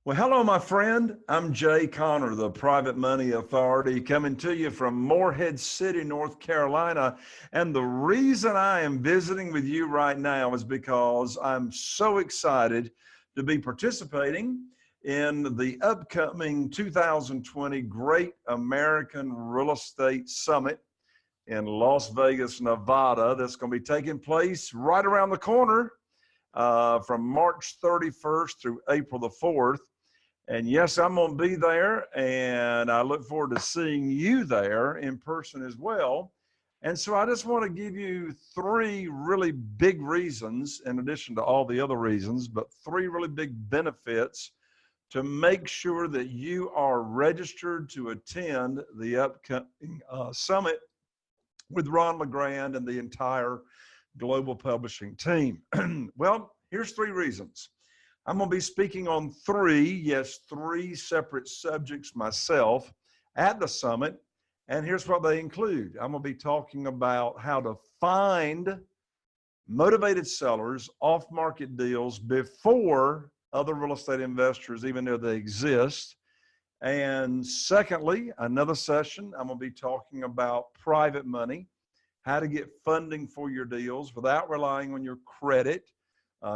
Well, hello, my friend. I'm Jay Connor, the Private Money Authority, coming to you from Morehead City, North Carolina. And the reason I am visiting with you right now is because I'm so excited to be participating in the upcoming 2020 Great American Real Estate Summit in Las Vegas, Nevada. That's going to be taking place right around the corner from March 31st through April the 4th. And yes, I'm going to be there, and I look forward to seeing you there in person as well. And so I just want to give you three really big reasons, in addition to all the other reasons, but three really big benefits to make sure that you are registered to attend the upcoming summit with Ron LeGrand and the entire global publishing team. Well, here's three reasons. I'm going to be speaking on three separate subjects myself at the summit. And here's what they include. I'm going to be talking about how to find motivated sellers, off-market deals before other real estate investors even know they exist. And secondly, another session, I'm going to be talking about private money, how to get funding for your deals without relying on your credit.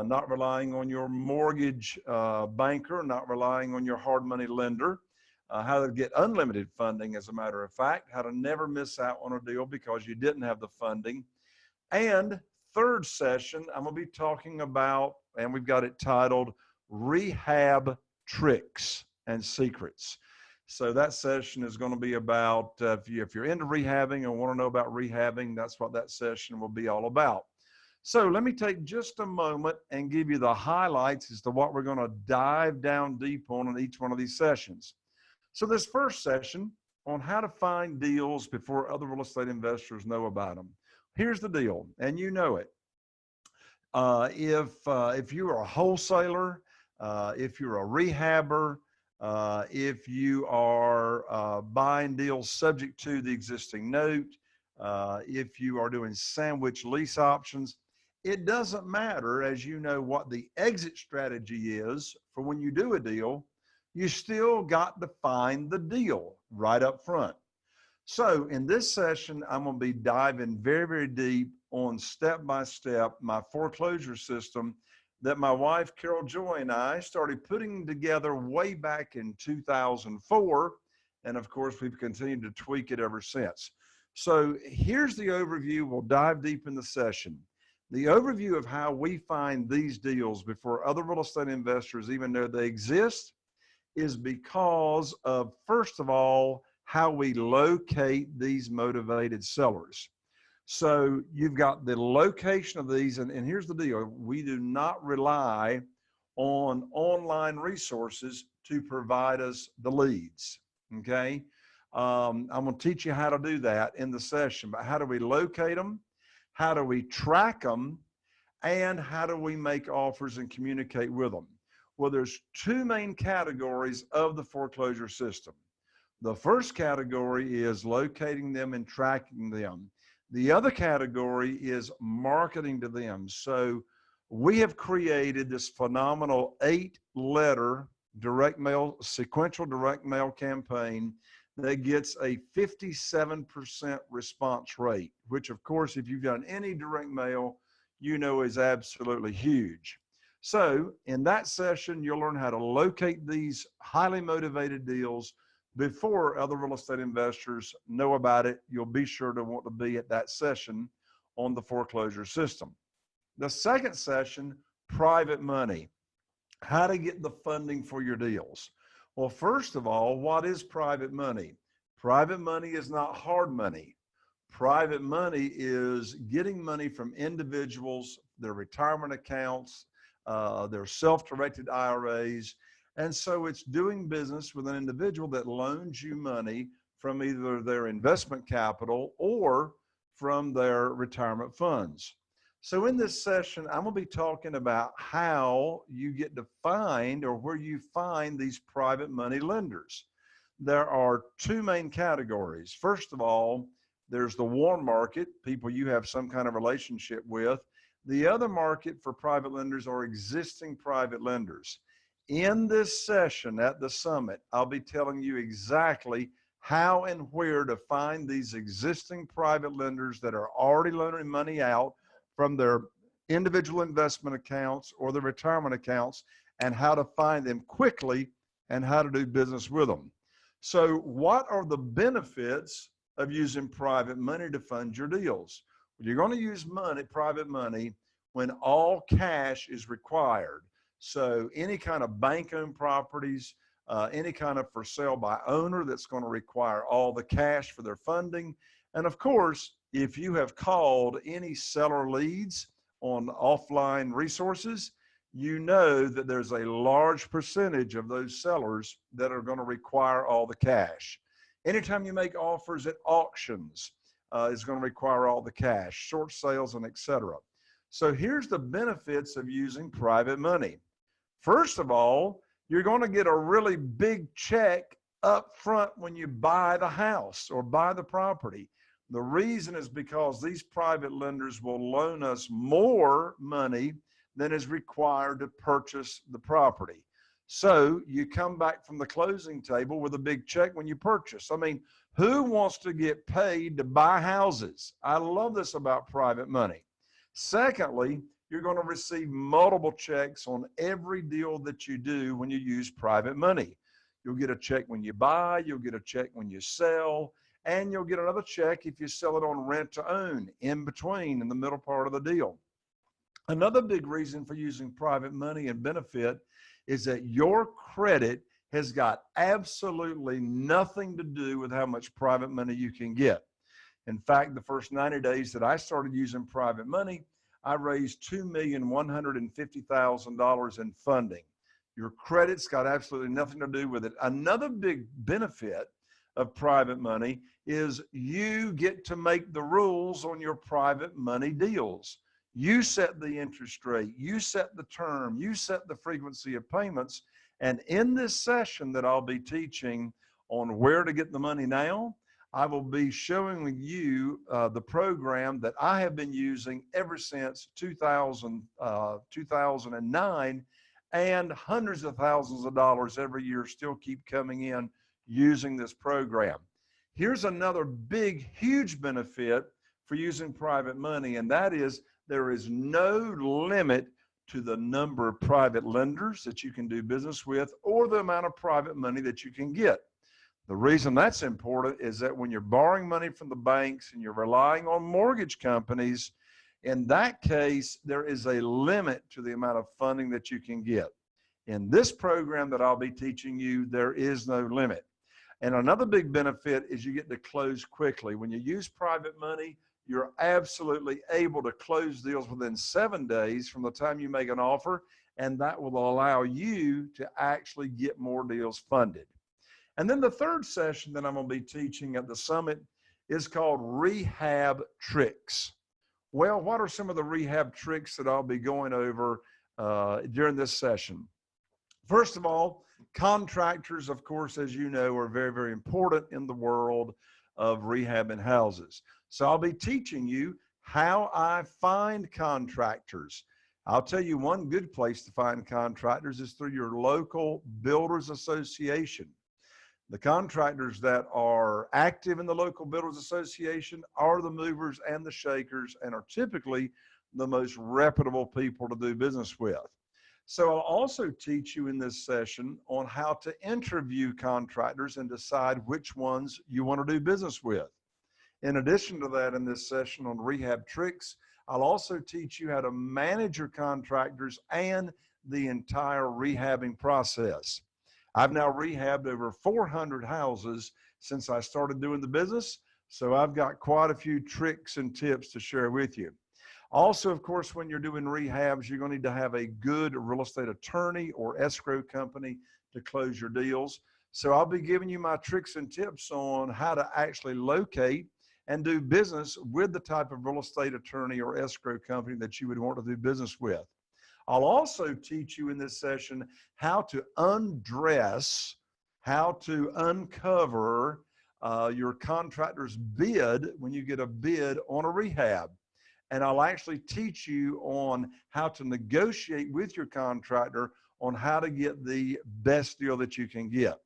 Not relying on your mortgage banker, not relying on your hard money lender, how to get unlimited funding, as a matter of fact, how to never miss out on a deal because you didn't have the funding. And third session, I'm going to be talking about, and we've got it titled, Rehab Tricks and Secrets. So that session is going to be about, if you're into rehabbing and want to know about rehabbing, that's what that session will be all about. So let me take just a moment and give you the highlights as to what we're going to dive down deep on in each one of these sessions. So this first session on how to find deals before other real estate investors know about them. Here's the deal, and you know it. If you're a wholesaler, if you're a rehabber, if you are buying deals subject to the existing note, if you are doing sandwich lease options, it doesn't matter, as you know, what the exit strategy is for when you do a deal, you still got to find the deal right up front. So in this session, I'm going to be diving very, very deep on step-by-step my foreclosure system that my wife, Carol Joy, and I started putting together way back in 2004. And of course, we've continued to tweak it ever since. So here's the overview. We'll dive deep in the session. The overview of how we find these deals before other real estate investors even know they exist is because of, first of all, how we locate these motivated sellers. So you've got the location of these, and here's the deal. We do not rely on online resources to provide us the leads, okay? I'm going to teach you how to do that in the session, but how do we locate them? How do we track them? And how do we make offers and communicate with them? Well, there's two main categories of the foreclosure system. The first category is locating them and tracking them. The other category is marketing to them. So we have created this phenomenal 8-letter direct mail, sequential direct mail campaign that gets a 57% response rate, which of course, if you've done any direct mail, you know is absolutely huge. So in that session, you'll learn how to locate these highly motivated deals before other real estate investors know about it. You'll be sure to want to be at that session on the foreclosure system. The second session, private money, how to get the funding for your deals. Well, first of all, what is private money? Private money is not hard money. Private money is getting money from individuals, their retirement accounts, their self-directed IRAs. And so it's doing business with an individual that loans you money from either their investment capital or from their retirement funds. So in this session, I'm going to be talking about how you get to find, or where you find, these private money lenders. There are two main categories. First of all, there's the warm market, people you have some kind of relationship with. The other market for private lenders are existing private lenders. In this session at the summit, I'll be telling you exactly how and where to find these existing private lenders that are already loaning money out from their individual investment accounts or their retirement accounts, and how to find them quickly and how to do business with them. So what are the benefits of using private money to fund your deals? Well, you're going to use money, private money, when all cash is required. So any kind of bank-owned properties, any kind of for sale by owner that's going to require all the cash for their funding. And of course, if you have called any seller leads on offline resources, you know that there's a large percentage of those sellers that are going to require all the cash. Anytime you make offers at auctions, is going to require all the cash, short sales, and etc. So here's the benefits of using private money. First of all, you're going to get a really big check up front when you buy the house or buy the property. The reason is because these private lenders will loan us more money than is required to purchase the property. So you come back from the closing table with a big check when you purchase. I mean, who wants to get paid to buy houses? I love this about private money. Secondly, you're going to receive multiple checks on every deal that you do when you use private money. You'll get a check when you buy, you'll get a check when you sell, and you'll get another check if you sell it on rent to own in between, in the middle part of the deal. Another big reason for using private money and benefit is that your credit has got absolutely nothing to do with how much private money you can get. In fact, the first 90 days that I started using private money, I raised $2,150,000 in funding. Your credit's got absolutely nothing to do with it. Another big benefit of private money is you get to make the rules on your private money deals. You set the interest rate, you set the term, you set the frequency of payments. And in this session that I'll be teaching on where to get the money now, I will be showing you the program that I have been using ever since 2009, and hundreds of thousands of dollars every year still keep coming in using this program. Here's another big, huge benefit for using private money, and that is there is no limit to the number of private lenders that you can do business with or the amount of private money that you can get. The reason that's important is that when you're borrowing money from the banks and you're relying on mortgage companies, in that case, there is a limit to the amount of funding that you can get. In this program that I'll be teaching you, there is no limit. And another big benefit is you get to close quickly. When you use private money, you're absolutely able to close deals within 7 days from the time you make an offer, and that will allow you to actually get more deals funded. And then the third session that I'm going to be teaching at the summit is called Rehab Tricks. Well, what are some of the rehab tricks that I'll be going over during this session? First of all, contractors, of course, as you know, are very, very important in the world of rehabbing houses. So I'll be teaching you how I find contractors. I'll tell you one good place to find contractors is through your local builders association. The contractors that are active in the local builders association are the movers and the shakers and are typically the most reputable people to do business with. So I'll also teach you in this session on how to interview contractors and decide which ones you want to do business with. In addition to that, in this session on rehab tricks, I'll also teach you how to manage your contractors and the entire rehabbing process. I've now rehabbed over 400 houses since I started doing the business, so I've got quite a few tricks and tips to share with you. Also, of course, when you're doing rehabs, you're going to need to have a good real estate attorney or escrow company to close your deals. So I'll be giving you my tricks and tips on how to actually locate and do business with the type of real estate attorney or escrow company that you would want to do business with. I'll also teach you in this session how to undress, how to uncover your contractor's bid when you get a bid on a rehab. And I'll actually teach you on how to negotiate with your contractor on how to get the best deal that you can get.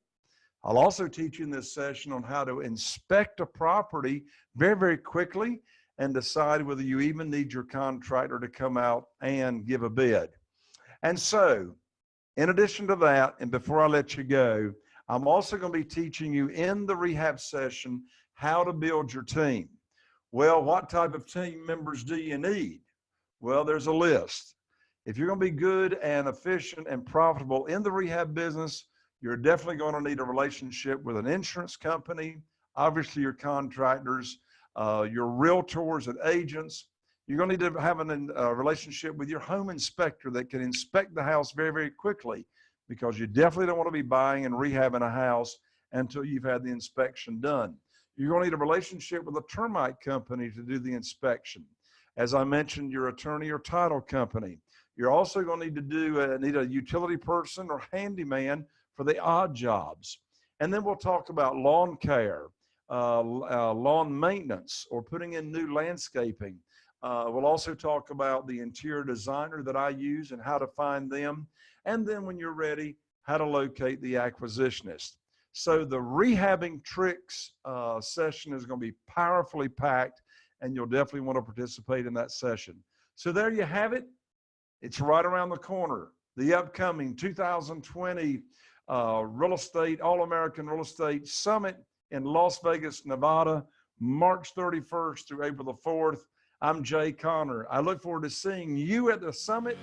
I'll also teach you in this session on how to inspect a property very, very quickly and decide whether you even need your contractor to come out and give a bid. And so, in addition to that, and before I let you go, I'm also going to be teaching you in the rehab session how to build your team. Well, what type of team members do you need? Well, there's a list. If you're going to be good and efficient and profitable in the rehab business, you're definitely going to need a relationship with an insurance company, obviously your contractors, your realtors and agents. You're going to need to have a relationship with your home inspector that can inspect the house very, very quickly, because you definitely don't want to be buying and rehabbing a house until you've had the inspection done. You're going to need a relationship with a termite company to do the inspection. As I mentioned, your attorney or title company. You're also going to need a utility person or handyman for the odd jobs. And then we'll talk about lawn care, lawn maintenance, or putting in new landscaping. We'll also talk about the interior designer that I use and how to find them. And then when you're ready, how to locate the acquisitionist. So the rehabbing tricks session is going to be powerfully packed, and you'll definitely want to participate in that session. So there you have it. It's right around the corner. The upcoming 2020 All-American Real Estate Summit in Las Vegas, Nevada, March 31st through April the 4th. I'm Jay Connor. I look forward to seeing you at the summit.